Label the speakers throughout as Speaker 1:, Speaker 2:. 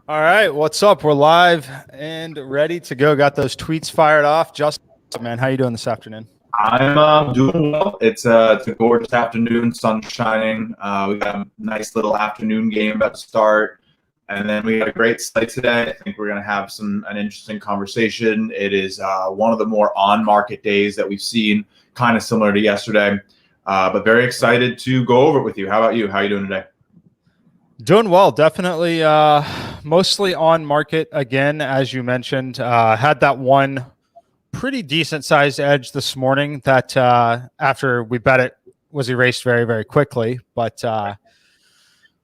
Speaker 1: All right, what's up? We're live and ready to go. Got those tweets fired off. Justin, man, how you doing this afternoon?
Speaker 2: I'm doing well. It's a gorgeous afternoon, sun shining. We got a nice little afternoon game about to start, and then we got a great slate today. I think we're going to have an interesting conversation. It is one of the more on-market days that we've seen, kind of similar to yesterday, but very excited to go over it with you. How about you? How are you doing today?
Speaker 1: Doing well, definitely. Mostly on market again, as you mentioned. Had that one pretty decent sized edge this morning that after we bet it was erased very, very quickly. But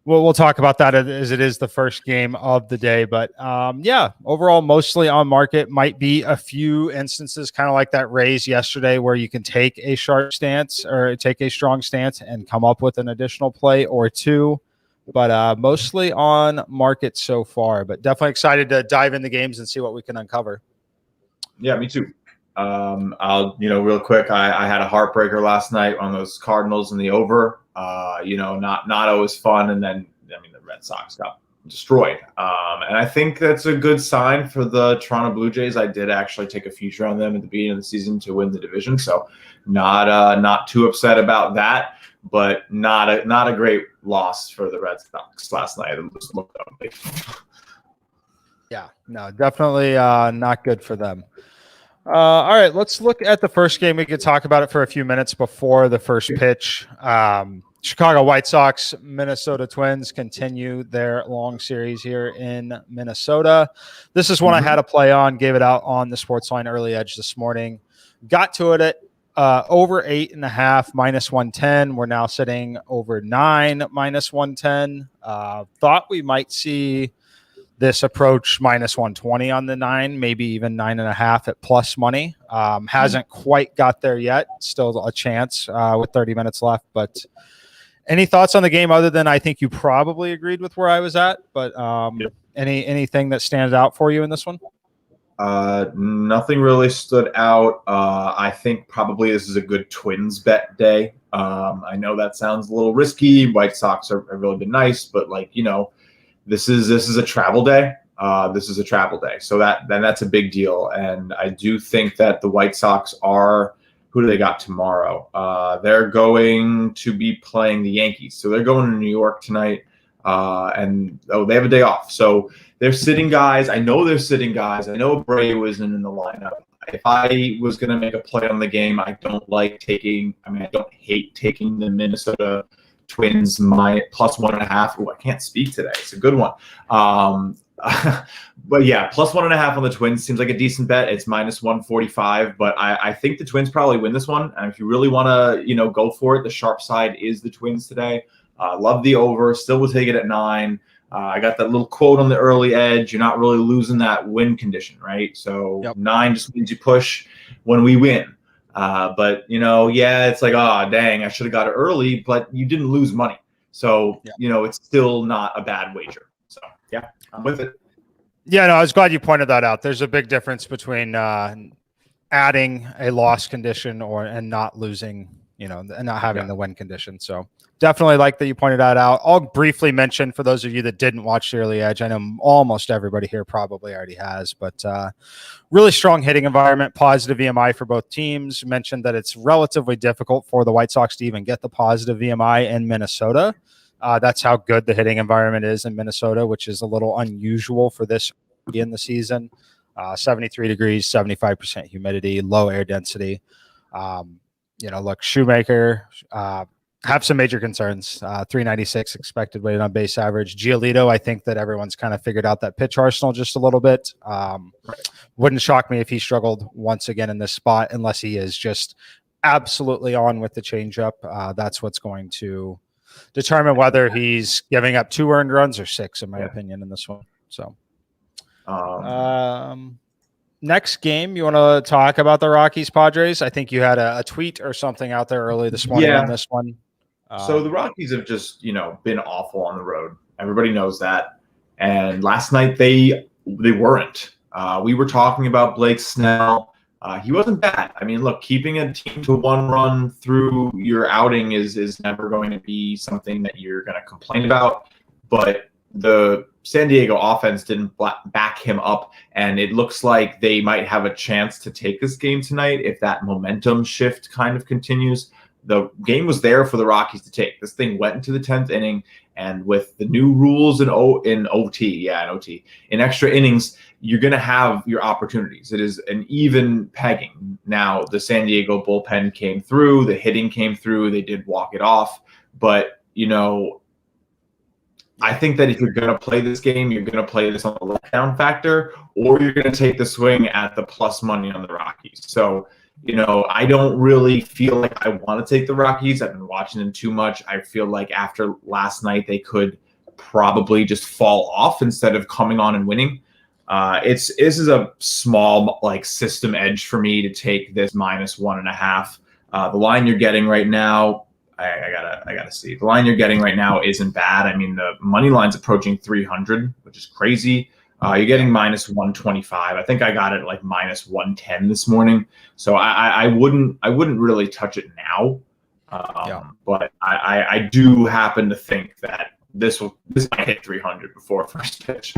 Speaker 1: we'll talk about that as it is the first game of the day. But yeah, overall, mostly on market. Might be a few instances kind of like that raise yesterday where you can take a sharp stance or take a strong stance and come up with an additional play or two. But mostly on market so far. But definitely excited to dive in the games and see what we can uncover.
Speaker 2: Yeah, me too. Real quick, I had a heartbreaker last night on those Cardinals in the over. Not always fun, and then the Red Sox got destroyed. And I think that's a good sign for the Toronto Blue Jays. I did actually take a future on them at the beginning of the season to win the division, so not too upset about that. But not a great loss for the Red Sox last night. It just looked ugly.
Speaker 1: Yeah, no, definitely not good for them. All right, let's look at the first game. We could talk about it for a few minutes before the first pitch. Chicago White Sox, Minnesota Twins continue their long series here in Minnesota. This is one I had a play on, gave it out on the Sportsline Early Edge this morning. Got to it at over 8.5 minus 110. We're now sitting over 9 minus 110. Thought we might see this approach minus 120 on the 9, maybe even 9.5 at plus money. Hasn't quite got there yet. Still a chance with 30 minutes left. But any thoughts on the game other than I think you probably agreed with where I was at? But anything that stands out for you in this one?
Speaker 2: Nothing really stood out. I think probably this is a good Twins bet day. I know that sounds a little risky. White Sox have really been nice, but this is a travel day. This is a travel day, so that's a big deal. And I do think that the White Sox are. Who do they got tomorrow? They're going to be playing the Yankees, so they're going to New York tonight. And they have a day off, so they're sitting guys. I know they're sitting guys. I know Abreu isn't in the lineup. If I was going to make a play on the game, I don't hate taking the Minnesota Twins plus 1.5. Oh, I can't speak today. It's a good one. But yeah, plus 1.5 on the Twins seems like a decent bet. It's minus 145, but I think the Twins probably win this one. And if you really want to, go for it, the sharp side is the Twins today. Love the over. Still will take it at 9. I got that little quote on the early edge. You're not really losing that win condition, right? So 9 just means you push when we win. But it's like, oh, dang, I should have got it early, but you didn't lose money. So, it's still not a bad wager. So, yeah, I'm with it.
Speaker 1: Yeah, no, I was glad you pointed that out. There's a big difference between adding a loss condition and not losing, and not having the win condition. So definitely like that you pointed that out. I'll briefly mention for those of you that didn't watch the early edge. I know almost everybody here probably already has, but really strong hitting environment, positive VMI for both teams. Mentioned that it's relatively difficult for the White Sox to even get the positive VMI in Minnesota. That's how good the hitting environment is in Minnesota, which is a little unusual for this in the season. 73 degrees, 75% humidity, low air density. Look, Shoemaker, have some major concerns. 396 expected weighted on base average. Giolito, I think that everyone's kind of figured out that pitch arsenal just a little bit. Wouldn't shock me if he struggled once again in this spot, unless he is just absolutely on with the changeup. That's what's going to determine whether he's giving up 2 earned runs or 6, in my opinion, in this one. So, next game, you want to talk about the Rockies Padres? I think you had a tweet or something out there early this morning on this one.
Speaker 2: So the Rockies have just, been awful on the road. Everybody knows that. And last night they weren't. We were talking about Blake Snell. He wasn't bad. I mean, look, keeping a team to 1 run through your outing is never going to be something that you're going to complain about. But the San Diego offense didn't back him up, and it looks like they might have a chance to take this game tonight if that momentum shift kind of continues. The game was there for the Rockies to take. This thing went into the 10th inning, and with the new rules in OT, in extra innings, you're going to have your opportunities. It is an even pegging. Now, the San Diego bullpen came through, the hitting came through, they did walk it off, but, I think that if you're going to play this game, you're going to play this on the letdown factor, or you're going to take the swing at the plus money on the Rockies. So, I don't really feel like I want to take the Rockies. I've been watching them too much. I feel like after last night, they could probably just fall off instead of coming on and winning. This is a small system edge for me to take this -1.5. The line you're getting right now, I gotta see. The line you're getting right now isn't bad. I mean, the money line's approaching 300, which is crazy. You're getting -125. I think I got it like -110 this morning. So I wouldn't really touch it now. But I do happen to think that this might hit 300 before first pitch.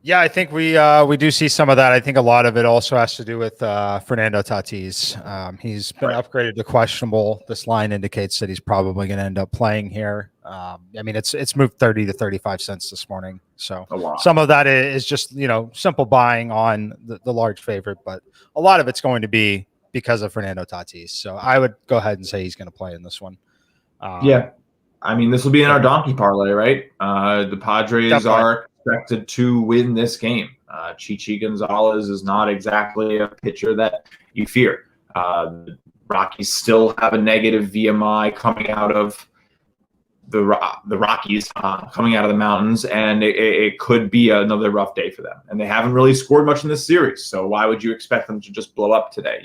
Speaker 1: Yeah, I think we do see some of that. I think a lot of it also has to do with Fernando Tatis. He's been upgraded to questionable. This line indicates that he's probably going to end up playing here. I mean, it's moved 30 to 35 cents this morning. So some of that is just, simple buying on the large favorite, but a lot of it's going to be because of Fernando Tatis. So I would go ahead and say he's going to play in this one.
Speaker 2: Yeah. I mean, this will be in our donkey parlay, right? The Padres are expected to win this game. Chichi Gonzalez is not exactly a pitcher that you fear. The Rockies still have a negative VMI coming out of the Rockies, coming out of the mountains, and it could be another rough day for them. And they haven't really scored much in this series, so why would you expect them to just blow up today,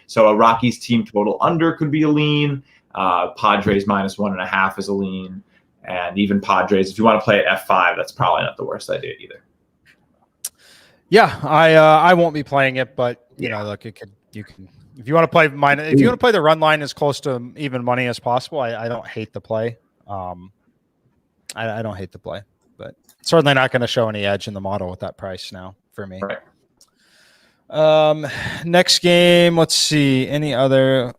Speaker 2: So a Rockies team total under could be a lean. Padres -1.5 is a lean. And even Padres, if you want to play at F5, that's probably not the worst idea either.
Speaker 1: Yeah, I won't be playing it, but look, you can if you want to play if you want to play the run line as close to even money as possible. I don't hate the play. I don't hate the play, but certainly not going to show any edge in the model with that price now for me.
Speaker 2: Right.
Speaker 1: Next game, let's see any other.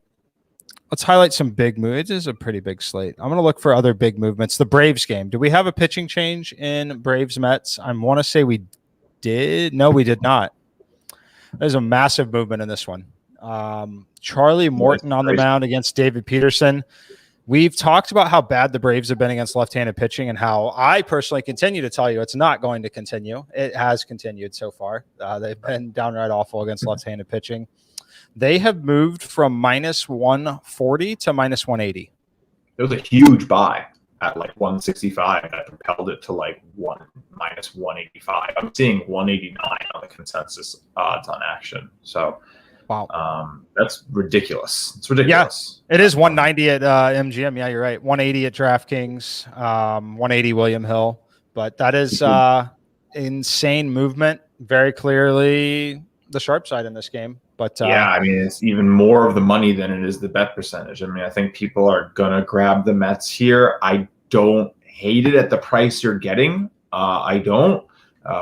Speaker 1: Let's highlight some big moves. It is a pretty big slate. I'm going to look for other big movements. The Braves game. Do we have a pitching change in Braves Mets? I want to say we did. No, we did not. There's a massive movement in this one. Charlie Morton on the mound against David Peterson. We've talked about how bad the Braves have been against left-handed pitching and how I personally continue to tell you it's not going to continue. It has continued so far. They've been downright awful against left-handed pitching. They have moved from -140 to -180.
Speaker 2: It was a huge buy at 165 that propelled it to -185. I'm seeing 189 on the consensus odds on action. So,
Speaker 1: wow,
Speaker 2: that's ridiculous. It's ridiculous.
Speaker 1: Yeah, it is 190 at MGM. Yeah, you're right. 180 at DraftKings. 180 William Hill. But that is insane movement. Very clearly the sharp side in this game. But
Speaker 2: yeah, I mean, it's even more of the money than it is the bet percentage. I mean, I think people are going to grab the Mets here. I don't hate it at the price you're getting. I don't.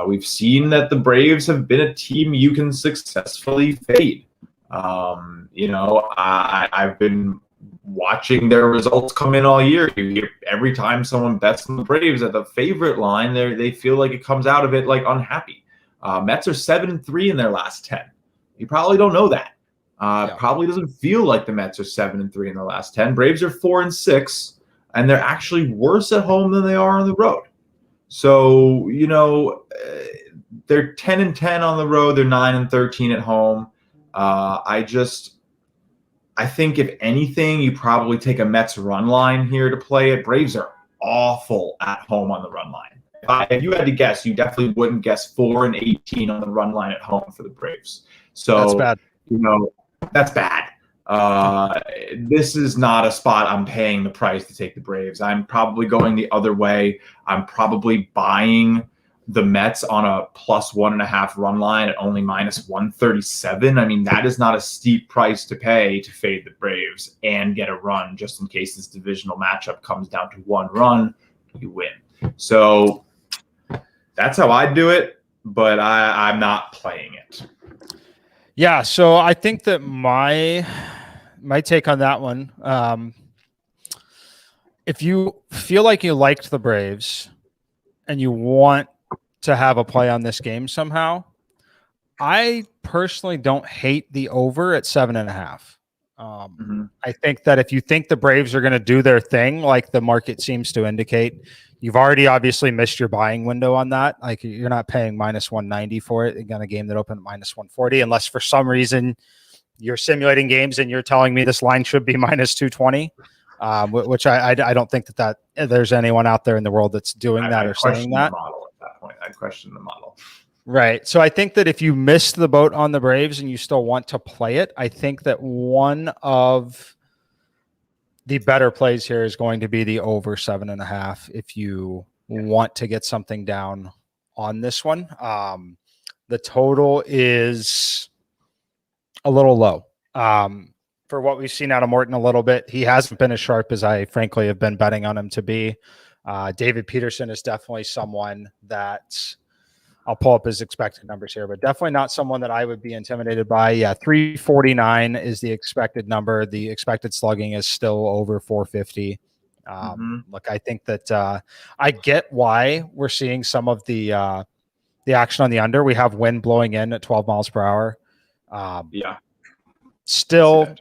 Speaker 2: We've seen that the Braves have been a team you can successfully fade. I've been watching their results come in all year. Every time someone bets on the Braves at the favorite line, they feel like it comes out of it unhappy. Mets are 7-3 in their last 10. You probably don't know that. Probably doesn't feel like the Mets are 7-3 in the last 10. Braves are 4-6, and they're actually worse at home than they are on the road. So, they're 10-10 on the road. They're 9-13 at home. I think if anything, you probably take a Mets run line here to play it. Braves are awful at home on the run line. If you had to guess, you definitely wouldn't guess 4-18 on the run line at home for the Braves. So
Speaker 1: that's bad.
Speaker 2: That's bad. This is not a spot I'm paying the price to take the Braves. I'm probably going the other way. I'm probably buying the Mets on a +1.5 run line at only -137. I mean, that is not a steep price to pay to fade the Braves and get a run just in case this divisional matchup comes down to one run, you win. So That's how I do it, but I'm not playing it.
Speaker 1: Yeah, so I think that my take on that one, if you feel like you liked the Braves and you want to have a play on this game somehow, I personally don't hate the over at 7.5. I think that if you think the Braves are going to do their thing, like the market seems to indicate, you've already obviously missed your buying window on that. Like you're not paying minus 190 for it in a game that opened at minus 140, unless for some reason you're simulating games and you're telling me this line should be minus 220. Which I don't think that there's anyone out there in the world that's doing that or saying that.
Speaker 2: Model at that point, I'd question the model.
Speaker 1: Right. So I think that if you missed the boat on the Braves and you still want to play it, I think that one of the better plays here is going to be the over 7.5 if you want to get something down on this one. The total is a little low. For what we've seen out of Morton a little bit, he hasn't been as sharp as I frankly have been betting on him to be. David Peterson is definitely someone that I'll pull up his expected numbers here, but definitely not someone that I would be intimidated by. Yeah, 349 is the expected number. The expected slugging is still over 450. Look, I think that I get why we're seeing some of the action on the under. We have wind blowing in at 12 miles per hour. Still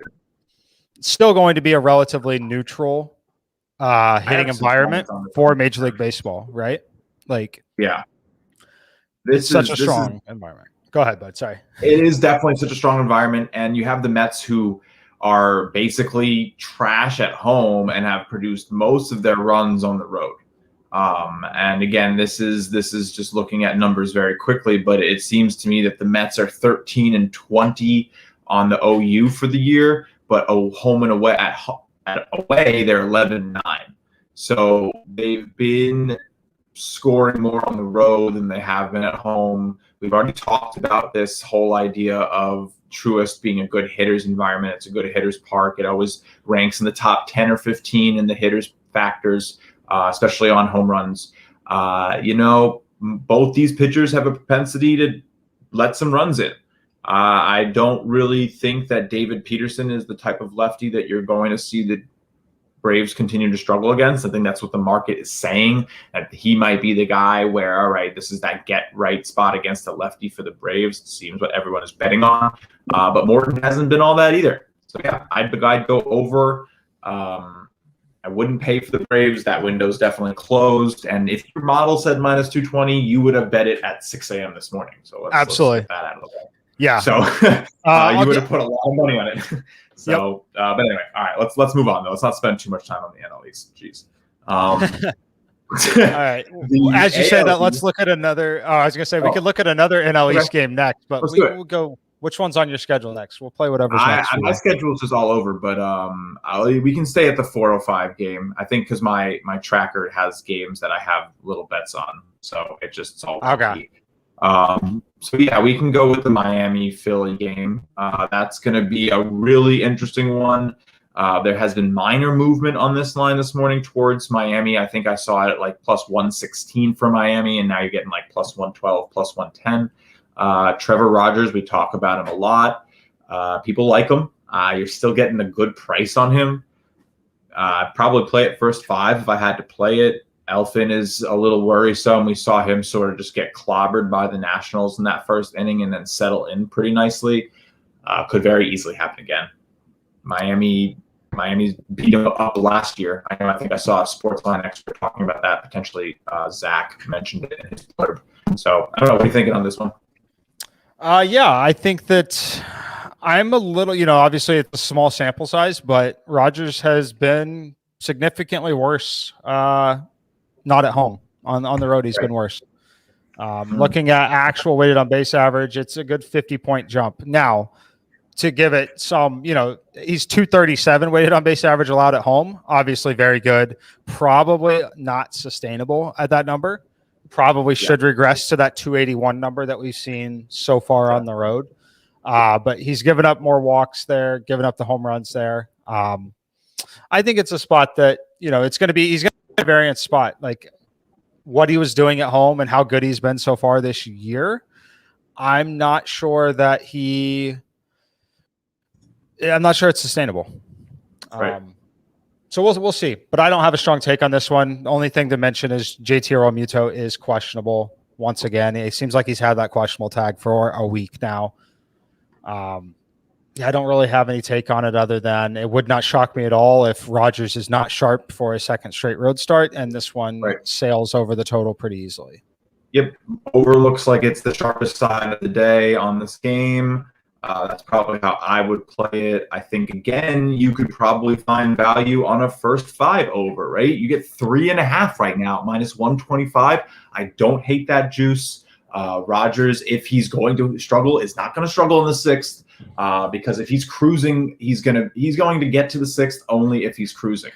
Speaker 1: going to be a relatively neutral hitting environment for Major League Baseball, right? Like,
Speaker 2: yeah.
Speaker 1: It's such a strong environment. Go ahead, bud. Sorry.
Speaker 2: It is definitely such a strong environment. And you have the Mets who are basically trash at home and have produced most of their runs on the road. And again, this is just looking at numbers very quickly, but it seems to me that the Mets are 13-20 on the OU for the year, but home and away at away, they're 11-9. So they've been scoring more on the road than they have been at home. We've already talked about this whole idea of Truist being a good hitter's environment. It's a good hitter's park. It always ranks in the top 10 or 15 in the hitter's factors, especially on home runs. Both these pitchers have a propensity to let some runs in. I don't really think that David Peterson is the type of lefty that you're going to see the Braves continue to struggle against. I think that's what the market is saying, that he might be the guy where, all right, this is that get right spot against the lefty for the Braves. It seems what everyone is betting on. But Morton hasn't been all that either. So, yeah, I'd go over. I wouldn't pay for the Braves. That window's definitely closed. And if your model said minus 220, you would have bet it at 6 a.m. this morning. So let's get that out of the way.
Speaker 1: Yeah.
Speaker 2: So you would have put a lot of money on it. So, but anyway, all right, let's move on though. Let's not spend too much time on the NL East. Jeez. All
Speaker 1: right. As you say that, let's look at another. I was gonna say we could look at another NL East game next, but we'll go. Which one's on your schedule next? We'll play whatever's next.
Speaker 2: My schedule is just all over, but we can stay at the 4:05 game. I think because my tracker has games that I have little bets on, so it's all
Speaker 1: okay.
Speaker 2: So yeah, we can go with the Miami-Philly game. That's going to be a really interesting one. There has been minor movement on this line this morning towards Miami. I think I saw it at like plus 116 for Miami, and now you're getting like plus 112, plus 110. Trevor Rogers, we talk about him a lot. People like him. You're still getting a good price on him. I'd probably play it first 5 if I had to play it. Elfin is a little worrisome. We saw him sort of just get clobbered by the Nationals in that first inning and then settle in pretty nicely. Could very easily happen again. Miami's beat him up last year. I think I saw a Sportsline expert talking about that. Potentially Zach mentioned it in his blurb. So I don't know. What are you thinking on this one?
Speaker 1: Yeah, I think that I'm a little, obviously it's a small sample size, but Rogers has been significantly worse. Not at home. On the road, he's been worse. Looking at actual weighted on base average, it's a good 50-point jump. Now, to give it some, he's 237 weighted on base average allowed at home. Obviously very good. Probably not sustainable at that number. Probably should regress to that 281 number that we've seen so far on the road. But he's given up more walks there, given up the home runs there. I think it's a spot that, it's going to be, he's going to be a variant spot. Like what he was doing at home and how good he's been so far this year, I'm not sure that I'm not sure it's sustainable.
Speaker 2: Right.
Speaker 1: So we'll see. But I don't have a strong take on this one. The only thing to mention is JT Realmuto is questionable once again. It seems like he's had that questionable tag for a week now. I don't really have any take on it other than it would not shock me at all if Rodgers is not sharp for a second straight road start, and this one sails over the total pretty easily.
Speaker 2: Yep. Over looks like it's the sharpest side of the day on this game. That's probably how I would play it. I think, again, you could probably find value on a first 5 over, right? You get 3.5 right now, minus 125. I don't hate that juice. Rodgers, if he's going to struggle, is not going to struggle in the 6th. Because if he's cruising, he's going to get to the 6th only if he's cruising.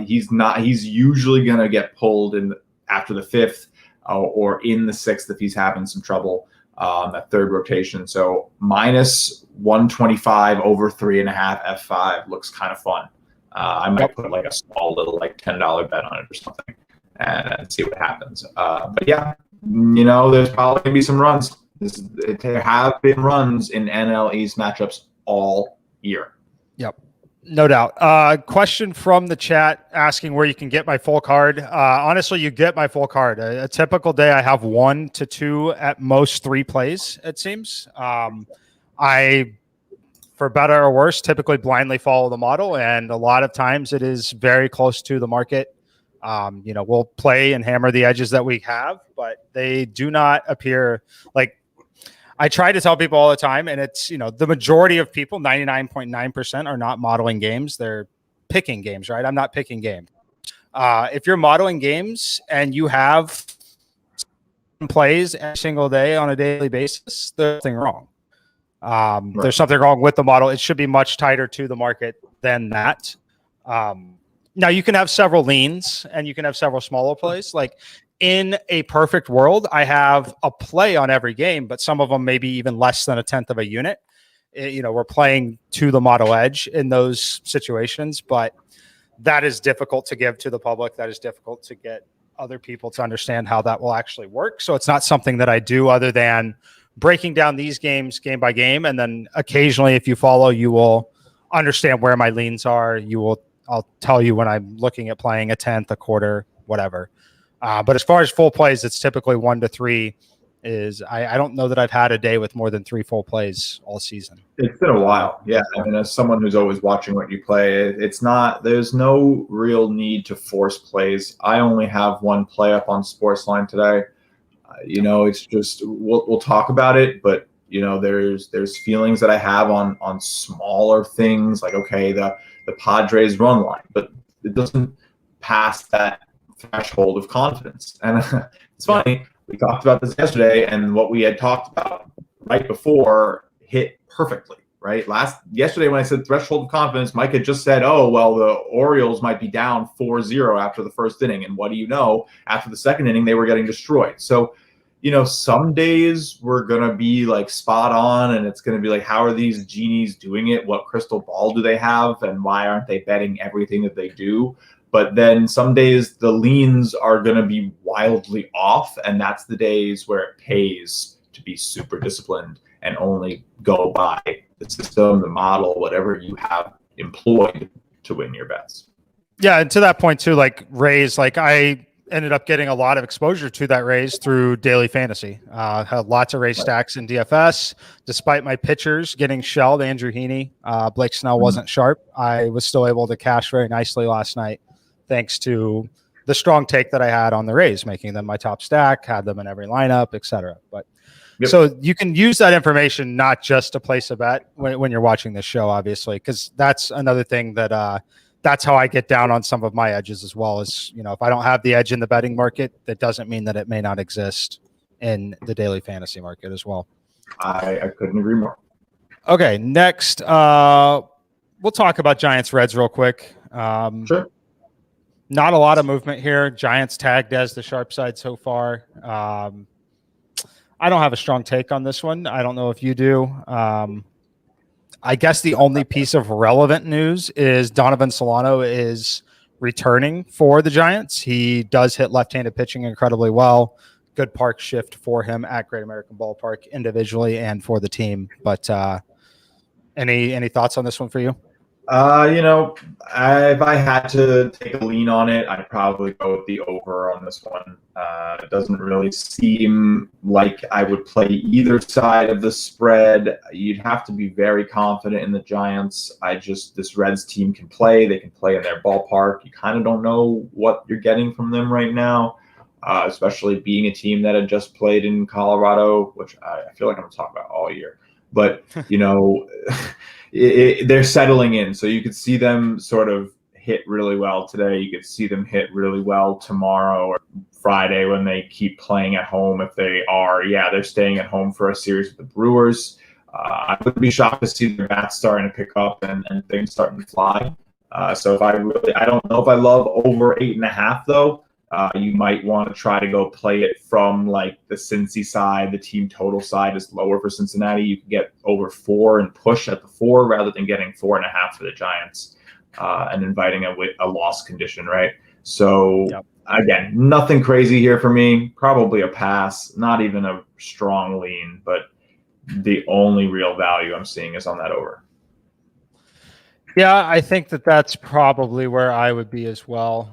Speaker 2: He's usually going to get pulled in after the 5th or in the 6th if he's having some trouble that third rotation. So minus 125 over 3.5 F5 looks kind of fun. I might put like a small little like $10 bet on it or something and see what happens. But yeah, there's probably going to be some runs. There have been runs in NL East matchups all year.
Speaker 1: Yep, no doubt. Question from the chat asking where you can get my full card. Honestly, you get my full card. A typical day, I have 1 to 2, at most 3 plays, it seems. I, for better or worse, typically blindly follow the model, and a lot of times it is very close to the market. We'll play and hammer the edges that we have, but they do not appear like. I try to tell people all the time, and it's, the majority of people, 99.9%, are not modeling games. They're picking games, right? I'm not picking games. If you're modeling games and you have plays every single day on a daily basis, there's something wrong. There's something wrong with the model. It should be much tighter to the market than that. Now, you can have several leans and you can have several smaller plays. Like, in a perfect world, I have a play on every game, but some of them maybe even less than 1/10 of a unit. We're playing to the model edge in those situations, but that is difficult to give to the public. That is difficult to get other people to understand how that will actually work. So it's not something that I do other than breaking down these games game by game. And then occasionally, if you follow, you will understand where my leans are. I'll tell you when I'm looking at playing 1/10, 1/4, whatever. But as far as full plays, it's typically 1 to 3. I don't know that I've had a day with more than 3 full plays all season.
Speaker 2: It's been a while. Yeah. I mean, as someone who's always watching what you play, there's no real need to force plays. I only have 1 play up on Sportsline today. It's just, we'll talk about it, but there's feelings that I have on smaller things like, okay, the Padres run line, but it doesn't pass that threshold of confidence. And it's funny, we talked about this yesterday, and what we had talked about right before hit perfectly, right? Yesterday when I said threshold of confidence, Mike had just said, oh, well, the Orioles might be down 4-0 after the first inning. And what do you know? After the second inning, they were getting destroyed. So, some days we're going to be like spot on, and it's going to be like, how are these genies doing it? What crystal ball do they have? And why aren't they betting everything that they do? But then some days the leans are going to be wildly off, and that's the days where it pays to be super disciplined and only go by the system, the model, whatever you have employed to win your bets.
Speaker 1: Yeah, and to that point too, like Rays, like I ended up getting a lot of exposure to that Rays through daily fantasy. Had lots of Rays stacks in DFS, despite my pitchers getting shelled. Andrew Heaney, Blake Snell wasn't sharp. I was still able to cash very nicely last night, thanks to the strong take that I had on the Rays, making them my top stack, had them in every lineup, etc. But so you can use that information not just to place a bet when you're watching this show, obviously, because that's another thing that that's how I get down on some of my edges as well. As if I don't have the edge in the betting market, that doesn't mean that it may not exist in the daily fantasy market as well.
Speaker 2: I couldn't agree more.
Speaker 1: Okay, next we'll talk about Giants Reds real quick.
Speaker 2: Sure.
Speaker 1: Not a lot of movement here. Giants tagged as the sharp side so far. I don't have a strong take on this one. I don't know if you do. I guess the only piece of relevant news is Donovan Solano is returning for the Giants. He does hit left-handed pitching incredibly well. Good park shift for him at Great American Ballpark individually and for the team. But any thoughts on this one for you?
Speaker 2: If I had to take a lean on it, I'd probably go with the over on this one. It doesn't really seem like I would play either side of the spread. You'd have to be very confident in the Giants. This Reds team can play. They can play in their ballpark. You kind of don't know what you're getting from them right now, especially being a team that had just played in Colorado, which I feel like I'm going to talk about all year. But, they're settling in. So you could see them sort of hit really well today. You could see them hit really well tomorrow or Friday when they keep playing at home. If they are, they're staying at home for a series with the Brewers. I would be shocked to see their bats starting to pick up and things starting to fly. So I don't know if I love over 8.5 though. You might want to try to go play it from like the Cincy side. The team total side is lower for Cincinnati. You can get over 4 and push at the 4 rather than getting 4.5 for the Giants and inviting a loss condition, right? So Again, nothing crazy here for me. Probably a pass, not even a strong lean, but the only real value I'm seeing is on that over.
Speaker 1: Yeah, I think that's probably where I would be as well.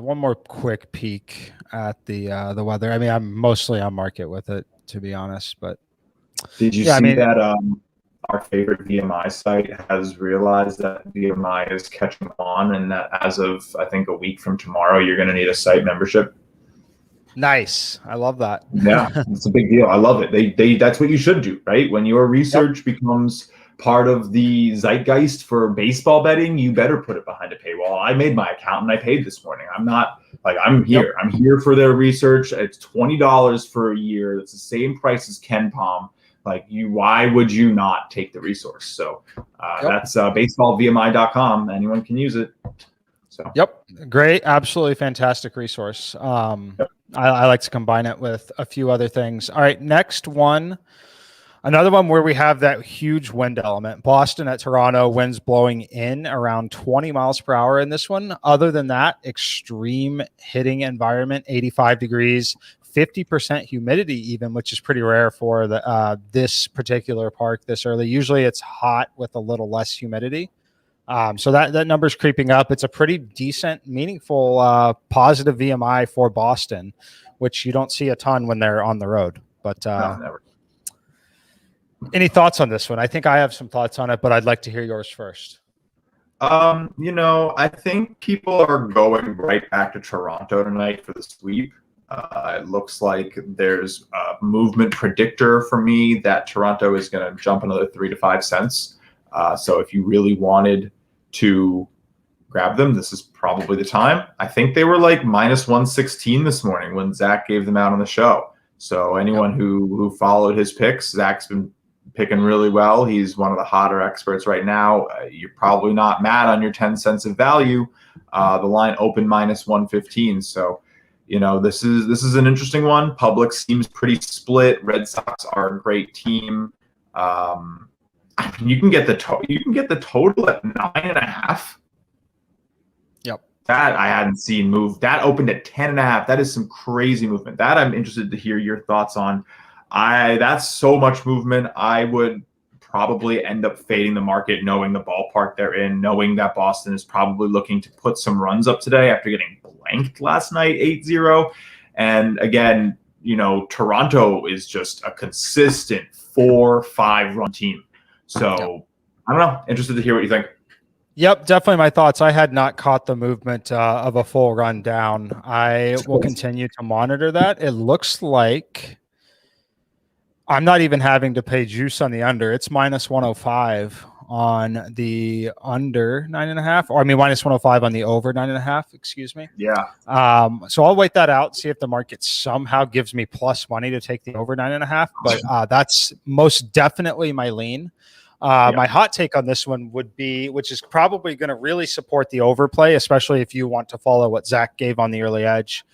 Speaker 1: One more quick peek at the weather. I mean, I'm mostly on market with it, to be honest. But
Speaker 2: did you see that our favorite VMI site has realized that VMI is catching on, and that as of I think a week from tomorrow, you're going to need a site membership?
Speaker 1: Nice. I love that.
Speaker 2: Yeah, it's a big deal. I love it. They that's what you should do, right? When your research becomes part of the zeitgeist for baseball betting, you better put it behind a paywall. I made my account and I paid this morning. I'm here. I'm here for their research. It's $20 for a year. It's the same price as Ken Palm. Why would you not take the resource? So that's baseballvmi.com. Anyone can use it. So
Speaker 1: great, absolutely fantastic resource. I like to combine it with a few other things. All right, next one. Another one where we have that huge wind element. Boston at Toronto, winds blowing in around 20 miles per hour in this one. Other than that, extreme hitting environment, 85 degrees, 50% humidity even, which is pretty rare for this particular park this early. Usually it's hot with a little less humidity. So that number's creeping up. It's a pretty decent, meaningful, positive VMI for Boston, which you don't see a ton when they're on the road. But
Speaker 2: no, never.
Speaker 1: Any thoughts on this one? I think I have some thoughts on it, but I'd like to hear yours first.
Speaker 2: I think people are going right back to Toronto tonight for the sweep. It looks like there's a movement predictor for me that Toronto is going to jump another 3 to 5 cents. So if you really wanted to grab them, this is probably the time. I think they were like minus 116 this morning when Zach gave them out on the show. So anyone who followed his picks, Zach's been picking really well. He's one of the hotter experts right now. You're probably not mad on your 10 cents of value. The line opened minus 115. So, this is an interesting one. Public seems pretty split. Red Sox are a great team. You can get the total at 9.5. That I hadn't seen move. That opened at 10.5. That is some crazy movement. That I'm interested to hear your thoughts on. That's so much movement. I would probably end up fading the market, knowing the ballpark they're in, knowing that Boston is probably looking to put some runs up today after getting blanked last night 8-0. And again, Toronto is just a consistent 4-5 run team. So I don't know. Interested to hear what you think.
Speaker 1: Yep, definitely my thoughts. I had not caught the movement of a full run down. I will continue to monitor that. It looks like I'm not even having to pay juice on the under. It's minus 105 on the under 9.5, or minus 105 on the over 9.5. Excuse me.
Speaker 2: Yeah.
Speaker 1: So I'll wait that out. See if the market somehow gives me plus money to take the over 9.5. But that's most definitely my lean. My hot take on this one would be, which is probably going to really support the overplay, especially if you want to follow what Zach gave on the early edge.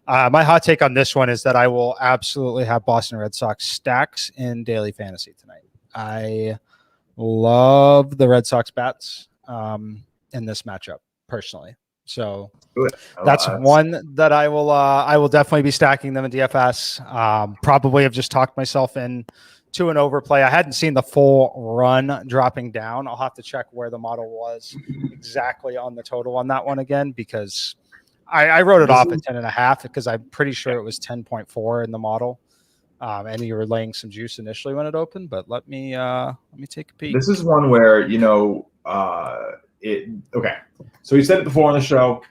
Speaker 1: My hot take on this one is that I will absolutely have Boston Red Sox stacks in daily fantasy tonight. I love the Red Sox bats in this matchup, personally. So
Speaker 2: Good.
Speaker 1: that's one that I will definitely be stacking them in DFS. Probably have just talked myself in to an overplay. I hadn't seen the full run dropping down. I'll have to check where the model was exactly on the total on that one again, because I wrote it off at 10.5 because I'm pretty sure it was 10.4 in the model. And you were laying some juice initially when it opened, but let me take a peek.
Speaker 2: This is one where, okay. So we said it before on the show.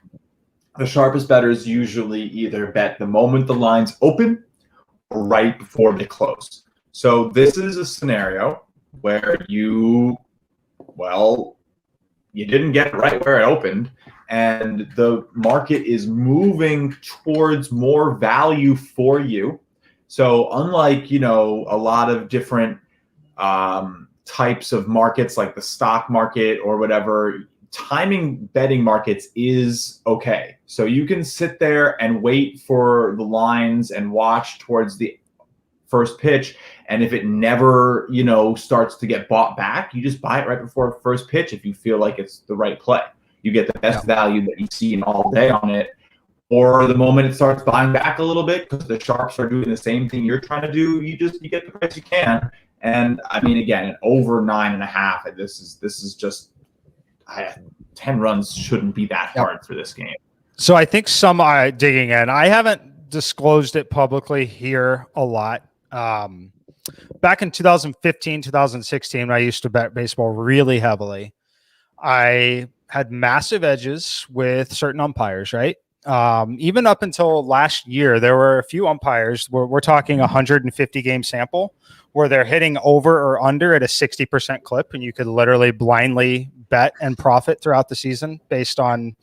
Speaker 2: The sharpest bettors usually either bet the moment the lines open or right before they close. So this is a scenario where you didn't get it right where it opened, and the market is moving towards more value for you. So unlike, a lot of different types of markets like the stock market or whatever, timing betting markets is okay. So you can sit there and wait for the lines and watch towards the first pitch. And if it never, starts to get bought back, you just buy it right before first pitch if you feel like it's the right play. You get the best value that you've seen all day on it. Or the moment it starts buying back a little bit because the sharps are doing the same thing you're trying to do, you get the price you can. And I mean, again, over 9.5. This is just 10 runs shouldn't be that hard for this game.
Speaker 1: So I think some are digging in. I haven't disclosed it publicly here a lot. Back in 2015, 2016, when I used to bet baseball really heavily, I had massive edges with certain umpires, right? Even up until last year, there were a few umpires where we're talking 150 game sample where they're hitting over or under at a 60% clip, and you could literally blindly bet and profit throughout the season based on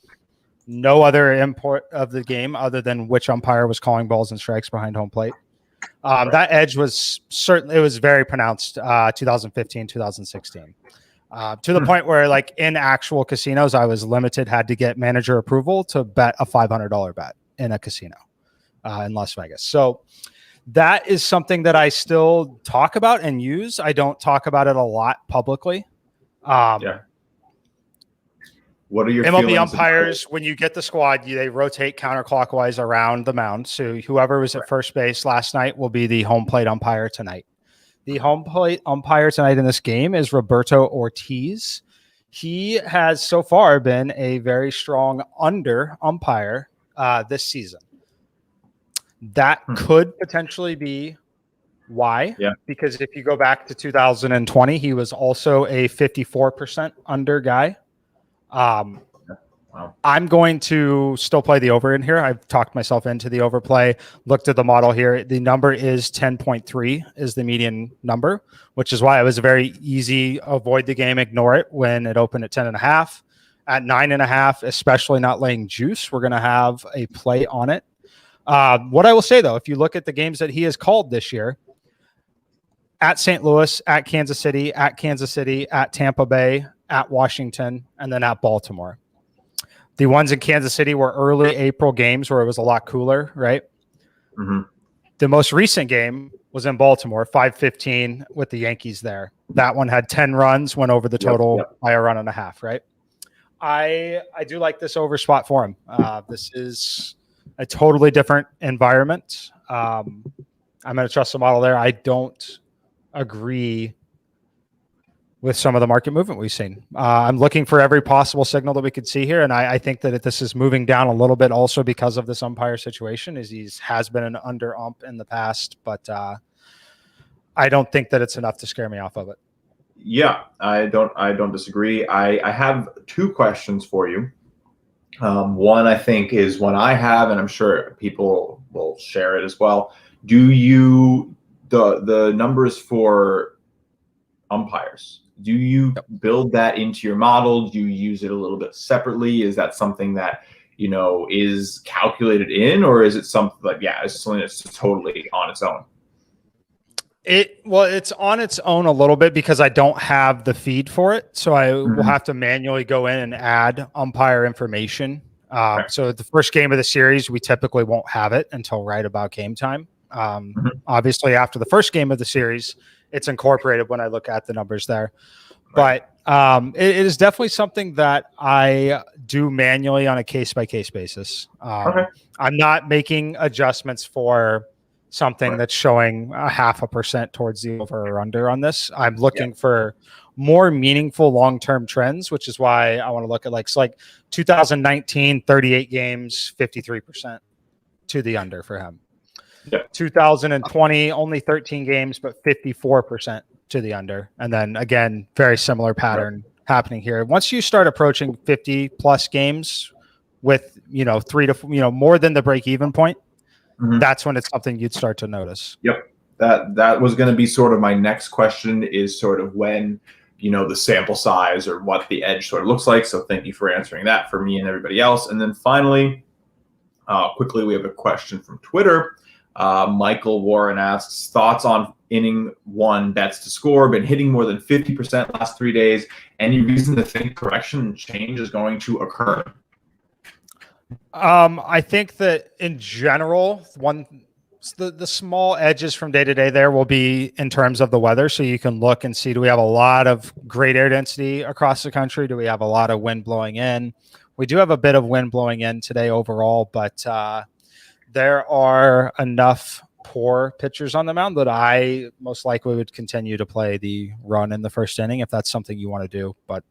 Speaker 1: no other import of the game other than which umpire was calling balls and strikes behind home plate. That edge was certainly, it was very pronounced 2015, 2016. To the point where, like, in actual casinos, I was limited, had to get manager approval to bet a $500 bet in a casino in Las Vegas. So that is something that I still talk about and use. I don't talk about it a lot publicly.
Speaker 2: What are your
Speaker 1: MLB umpires, when you get the squad, they rotate counterclockwise around the mound. So whoever was at first base last night will be the home plate umpire tonight. The home plate umpire tonight in this game is Roberto Ortiz. He has so far been a very strong under umpire this season. That could potentially be why. Yeah. Because if you go back to 2020, he was also a 54% under guy. I'm going to still play the over in here. I've talked myself into the overplay, looked at the model here. The number is 10.3 is the median number, which is why it was very easy. Avoid the game, ignore it when it opened at 10.5. At 9.5, especially not laying juice, we're going to have a play on it. What I will say, though, if you look at the games that he has called this year, at St. Louis, at Kansas City, at Tampa Bay, at Washington, and then at Baltimore. The ones in Kansas City were early April games where it was a lot cooler, right? Mm-hmm. The most recent game was in Baltimore, 5-15 with the Yankees there. That one had 10 runs, went over the total by a run and a half, right? I do like this over spot for him. This is a totally different environment. I'm going to trust the model there. I don't agree with some of the market movement we've seen. I'm looking for every possible signal that we could see here. And I think that this is moving down a little bit also because of this umpire situation, is has been an under ump in the past, but I don't think that it's enough to scare me off of it.
Speaker 2: Yeah, I don't disagree. I have two questions for you. One, I think, is one I have, and I'm sure people will share it as well. Do you, the numbers for umpires, do you build that into your model? Do you use it a little bit separately? Is that something that, is calculated in, or is it something like, it's something that's totally on its own?
Speaker 1: It's on its own a little bit because I don't have the feed for it. So I will have to manually go in and add umpire information. So the first game of the series, we typically won't have it until right about game time. Obviously, after the first game of the series, it's incorporated when I look at the numbers there. But It is definitely something that I do manually on a case-by-case basis.
Speaker 2: Okay.
Speaker 1: I'm not making adjustments for something that's showing 0.5% towards the over or under on this. I'm looking for more meaningful long-term trends, which is why I want to look at like 2019, 38 games, 53% to the under for him. 2020, only 13 games, but 54% to the under. And then again, very similar pattern happening here. Once you start approaching 50 plus games with, 3 to, more than the break even point, that's when it's something you'd start to notice.
Speaker 2: Yep. That was going to be sort of my next question, is sort of when, the sample size or what the edge sort of looks like. So thank you for answering that for me and everybody else. And then finally, quickly, we have a question from Twitter. Michael Warren asks, thoughts on inning one bets to score, been hitting more than 50% last 3 days. Any reason to think correction and change is going to occur?
Speaker 1: I think that in general, the small edges from day to day there will be in terms of the weather. So you can look and see, do we have a lot of great air density across the country? Do we have a lot of wind blowing in? We do have a bit of wind blowing in today overall, but there are enough poor pitchers on the mound that I most likely would continue to play the run in the first inning if that's something you want to do. But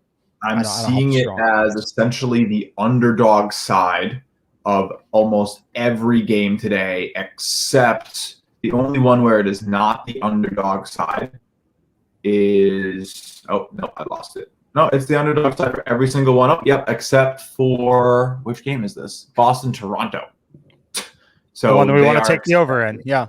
Speaker 2: I'm seeing it as essentially the underdog side of almost every game today, except the only one where it is not the underdog side is, oh, no, I lost it. No, it's the underdog side for every single one. Oh, yep, except for, which game is this? Boston, Toronto. So
Speaker 1: the one that we want to take the over in. Yeah.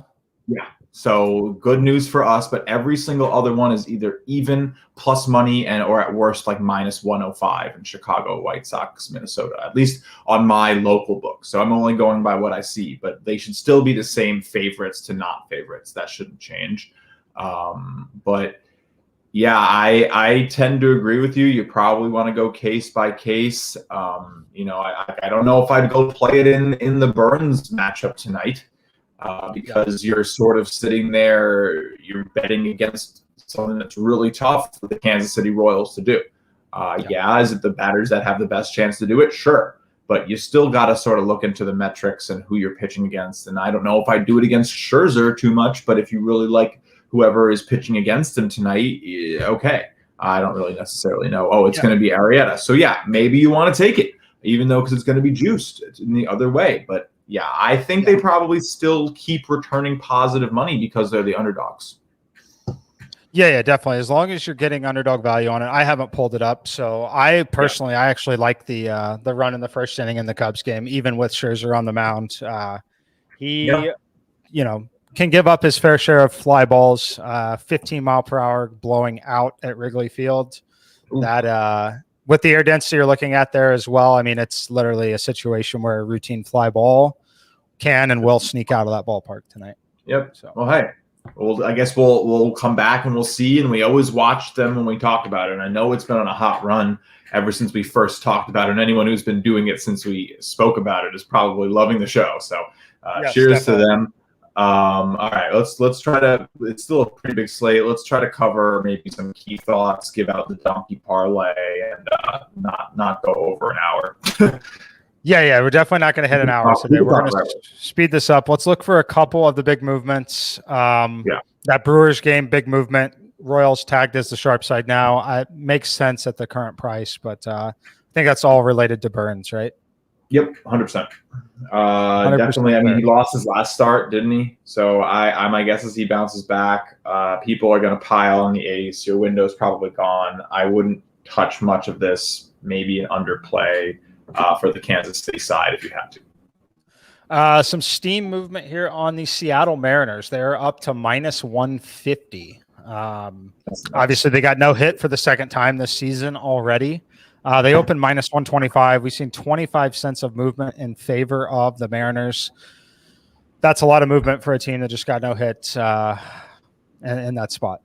Speaker 2: Yeah. So good news for us, but every single other one is either even, plus money, and or at worst like minus 105 in Chicago, White Sox, Minnesota, at least on my local book. So I'm only going by what I see, but they should still be the same favorites to not favorites. That shouldn't change. But yeah, I tend to agree with you. You probably want to go case by case. I don't know if I'd go play it in the Burns matchup tonight. Because you're sort of sitting there, you're betting against something that's really tough for the Kansas City Royals to do. Is it the batters that have the best chance to do it? Sure. But you still got to sort of look into the metrics and who you're pitching against. And I don't know if I do it against Scherzer too much, but if you really like whoever is pitching against him tonight, okay. I don't really necessarily know. Oh, it's going to be Arrieta. So, yeah, maybe you want to take it, even though because it's going to be juiced in the other way. But yeah, I think they probably still keep returning positive money because they're the underdogs.
Speaker 1: Yeah, definitely. As long as you're getting underdog value on it. I haven't pulled it up. So I personally, I actually like the run in the first inning in the Cubs game, even with Scherzer on the mound. He can give up his fair share of fly balls, 15 mile per hour blowing out at Wrigley Field. Ooh. That with the air density you're looking at there as well, I mean, it's literally a situation where a routine fly ball can and will sneak out of that ballpark tonight.
Speaker 2: Yep. So, well, hey, I guess we'll come back and we'll see. And we always watch them when we talk about it. And I know it's been on a hot run ever since we first talked about it. And anyone who's been doing it since we spoke about it is probably loving the show. So cheers to them. All right, let's try to, it's still a pretty big slate. Let's try to cover maybe some key thoughts, give out the donkey parlay, and not go over an hour.
Speaker 1: Yeah, we're definitely not going to hit an hour today. We're going to speed this up. Let's look for a couple of the big movements. That Brewers game, big movement. Royals tagged as the sharp side now. It makes sense at the current price, but I think that's all related to Burns, right?
Speaker 2: Yep, 100%. Definitely. I mean, he lost his last start, didn't he? So my guess is he bounces back. People are going to pile on the ace. Your window's probably gone. I wouldn't touch much of this. Maybe an underplay for the Kansas City side if you have
Speaker 1: to. Some steam movement here on the Seattle Mariners. They're up to minus 150. Obviously, they got no hit for the second time this season already. They opened minus 125. We've seen 25 cents of movement in favor of the Mariners. That's a lot of movement for a team that just got no hit in that spot.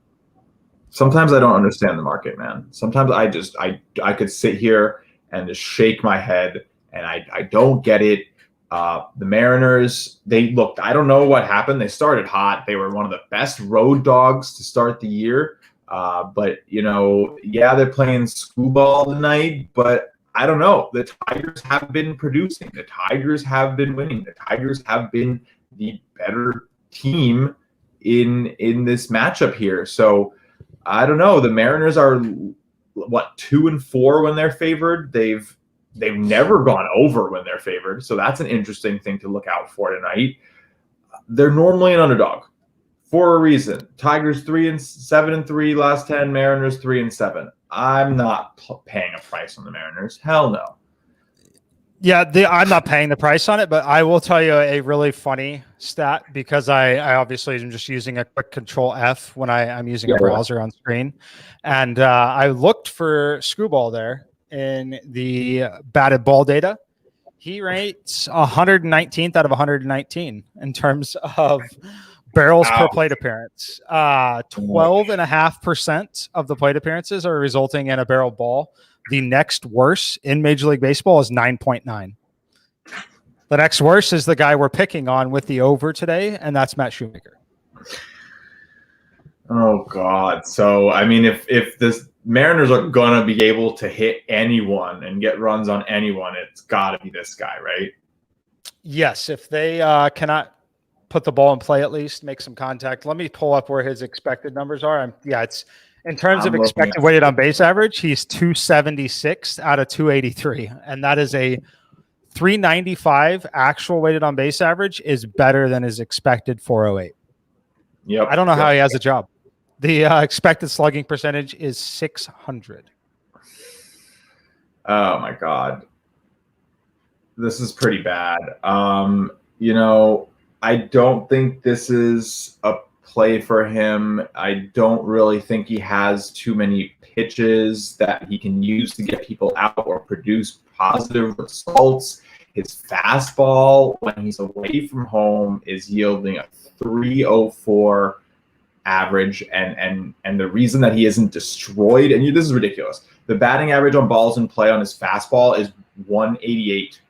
Speaker 2: Sometimes I don't understand the market, man. Sometimes I could sit here and just shake my head, and I don't get it. The Mariners, I don't know what happened. They started hot. They were one of the best road dogs to start the year. But yeah, they're playing school ball tonight, but I don't know. The Tigers have been producing. The Tigers have been winning. The Tigers have been the better team in this matchup here. So I don't know. The Mariners are 2-4 when they're favored. They've never gone over when they're favored. So that's an interesting thing to look out for tonight. They're normally an underdog for a reason. Tigers 7-3 last 10, Mariners 3-7. I'm not paying a price on the Mariners. Hell no.
Speaker 1: Yeah, I'm not paying the price on it, but I will tell you a really funny stat because I obviously am just using a quick Control F when I'm using a browser on screen. And I looked for Screwball there in the batted ball data. He rates 119th out of 119 in terms of barrels per plate appearance. 12.5% of the plate appearances are resulting in a barrel ball. The next worst in Major League Baseball is 9.9. The next worst is the guy we're picking on with the over today, and that's Matt Shoemaker.
Speaker 2: Oh, God. So, I mean, if the Mariners are going to be able to hit anyone and get runs on anyone, it's got to be this guy, right?
Speaker 1: Yes, if they cannot put the ball in play at least, make some contact. Let me pull up where his expected numbers are. It's in terms of expected weighted on base average, he's 276 out of 283, and that is a 395 actual weighted on base average is better than his expected 408.
Speaker 2: Yep.
Speaker 1: I don't know how he has a job. The expected slugging percentage is 600.
Speaker 2: Oh my God. This is pretty bad. I don't think this is a play for him. I don't really think he has too many pitches that he can use to get people out or produce positive results. His fastball, when he's away from home, is yielding a 304 average, and the reason that he isn't destroyed, and this is ridiculous. The batting average on balls in play on his fastball is 188.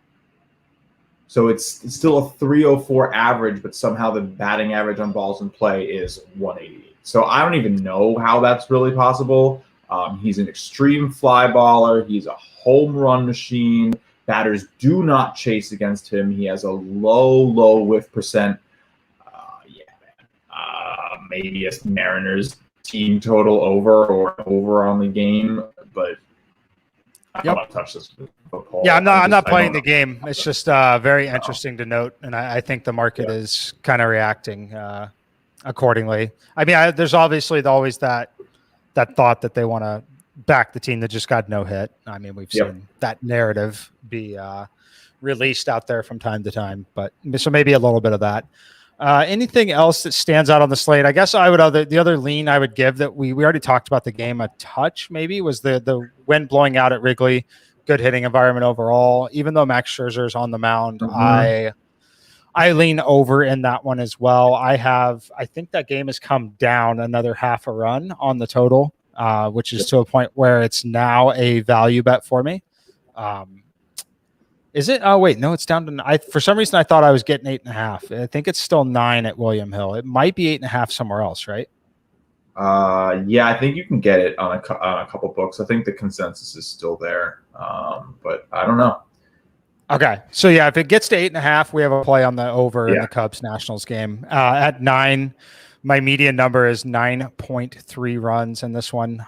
Speaker 2: So it's still a 304 average, but somehow the batting average on balls in play is 188. So I don't even know how that's really possible. He's an extreme fly baller. He's a home run machine. Batters do not chase against him. He has a low whiff percent. Maybe a Mariners team total over on the game, but I don't want to touch this football.
Speaker 1: Yeah, I'm not playing the game. It's just very interesting to note, and I think the market is kind of reacting accordingly. I mean, there's obviously always that thought that they want to back the team that just got no hit. I mean, we've seen that narrative be released out there from time to time, but so maybe a little bit of that. Anything else that stands out on the slate? I guess the other lean I would give that we already talked about the game a touch maybe was the wind blowing out at Wrigley. Good hitting environment overall. Even though Max Scherzer is on the mound, I lean over in that one as well. I think that game has come down another half a run on the total, which is to a point where it's now a value bet for me. Is it? Oh, wait, no, it's down to for some reason I thought I was getting 8.5. I think it's still 9 at William Hill. It might be 8.5 somewhere else, right?
Speaker 2: Yeah, I think you can get it on a couple books. I think the consensus is still there, but I don't know.
Speaker 1: Okay, so yeah, if it gets to 8.5, we have a play on the over in the Cubs Nationals game. At 9, my median number is 9.3 runs in this one.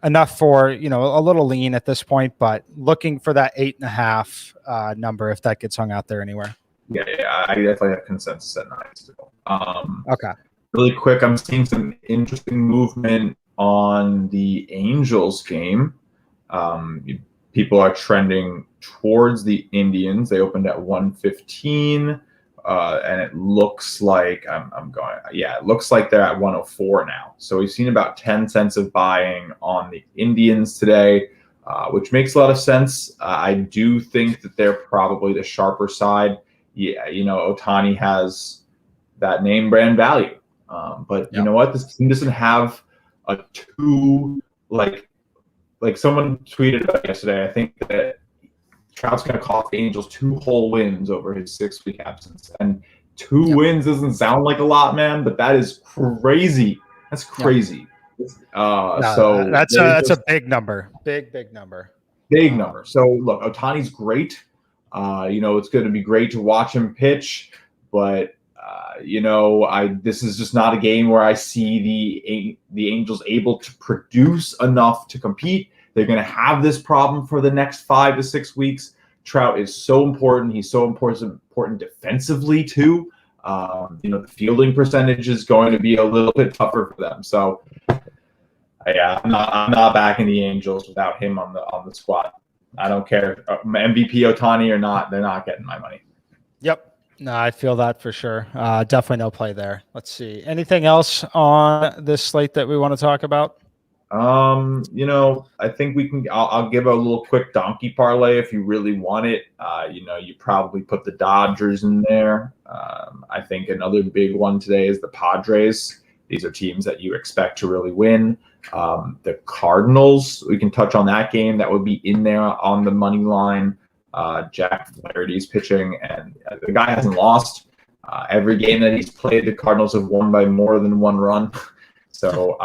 Speaker 1: Enough for a little lean at this point, but looking for that 8.5 number if that gets hung out there anywhere.
Speaker 2: Yeah, I definitely have consensus at 9 still.
Speaker 1: Okay.
Speaker 2: Really quick, I'm seeing some interesting movement on the Angels game. People are trending towards the Indians. They opened at 115, and it looks like it looks like they're at 104 now. So we've seen about 10 cents of buying on the Indians today, which makes a lot of sense. I do think that they're probably the sharper side. Yeah, Ohtani has that name brand value. But you know what? This team doesn't have a two like someone tweeted about yesterday. I think that Trout's going to cost the Angels 2 whole wins over his 6-week absence, and 2 wins doesn't sound like a lot, man, but that is crazy. That's crazy.
Speaker 1: No,
Speaker 2: So
Speaker 1: that's a big number. Big number.
Speaker 2: Big number. So look, Otani's great. It's going to be great to watch him pitch, but this is just not a game where I see the Angels able to produce enough to compete. They're going to have this problem for the next 5 to 6 weeks. Trout is so important. He's so important defensively too. The fielding percentage is going to be a little bit tougher for them. So, yeah, I'm not backing the Angels without him on the squad. I don't care MVP Otani or not. They're not getting my money.
Speaker 1: Yep. No, I feel that for sure. Definitely no play there. Let's see. Anything else on this slate that we want to talk about?
Speaker 2: I think we can. I'll give a little quick donkey parlay if you really want it. You probably put the Dodgers in there. I think another big one today is the Padres. These are teams that you expect to really win. The Cardinals, we can touch on that game. That would be in there on the money line. Jack Flaherty's pitching, and the guy hasn't lost. Every game that he's played, the Cardinals have won by more than one run. So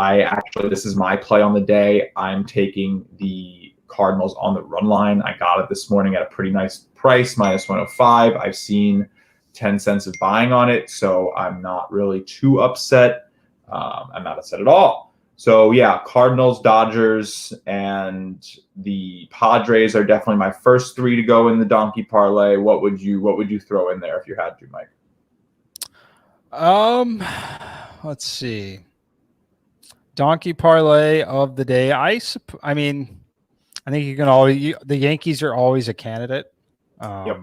Speaker 2: this is my play on the day. I'm taking the Cardinals on the run line. I got it this morning at a pretty nice price, -105. I've seen 10 cents of buying on it, so I'm not really too upset. I'm not upset at all. So yeah, Cardinals, Dodgers, and the Padres are definitely my first 3 to go in the donkey parlay. What would you throw in there if you had to, Mike?
Speaker 1: Let's see. Donkey parlay of the day. I think you can always. The Yankees are always a candidate.
Speaker 2: Yep.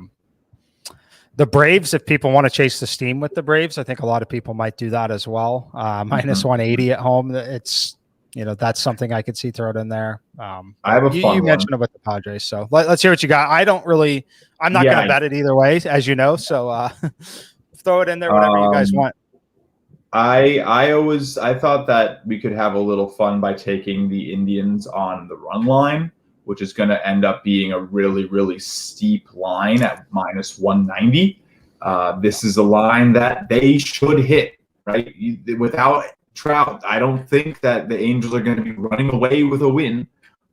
Speaker 1: The Braves, if people want to chase the steam with the Braves, I think a lot of people might do that as well. -180 at home. It's that's something I could see thrown in there.
Speaker 2: I have a fun
Speaker 1: you mentioned it with the Padres, so let's hear what you got. I'm not going to bet it either way, as you know. So throw it in there, whatever you guys want.
Speaker 2: I thought that we could have a little fun by taking the Indians on the run line, which is going to end up being a really, really steep line at -190. This is a line that they should hit, right? Without Trout, I don't think that the Angels are going to be running away with a win.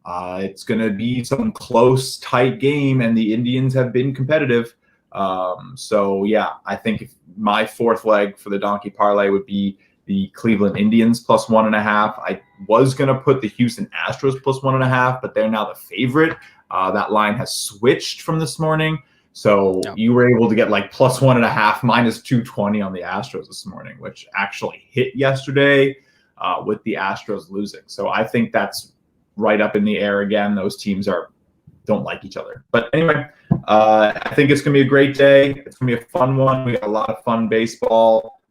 Speaker 2: It's going to be some close, tight game, and the Indians have been competitive. So, yeah, I think my fourth leg for the donkey parlay would be the Cleveland Indians +1.5. I was going to put the Houston Astros +1.5, but they're now the favorite. That line has switched from this morning. So you were able to get like +1.5, -220 on the Astros this morning, which actually hit yesterday with the Astros losing. So I think that's right up in the air again. Those teams don't like each other. But anyway, I think it's going to be a great day. It's going to be a fun one. We got a lot of fun baseball.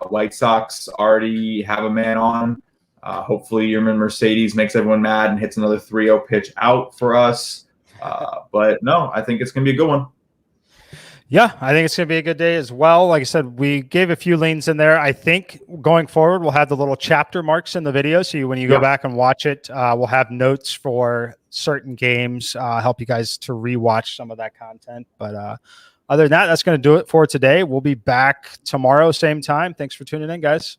Speaker 2: White Sox already have a man on. Hopefully Yerman Mercedes makes everyone mad and hits another 3-0 pitch out for us. But no, I think it's going to be a good one.
Speaker 1: Yeah, I think it's going to be a good day as well. Like I said, we gave a few lanes in there. I think going forward, we'll have the little chapter marks in the video. So when you go back and watch it, we'll have notes for certain games, help you guys to rewatch some of that content. But other than that, that's going to do it for today. We'll be back tomorrow, same time. Thanks for tuning in, guys.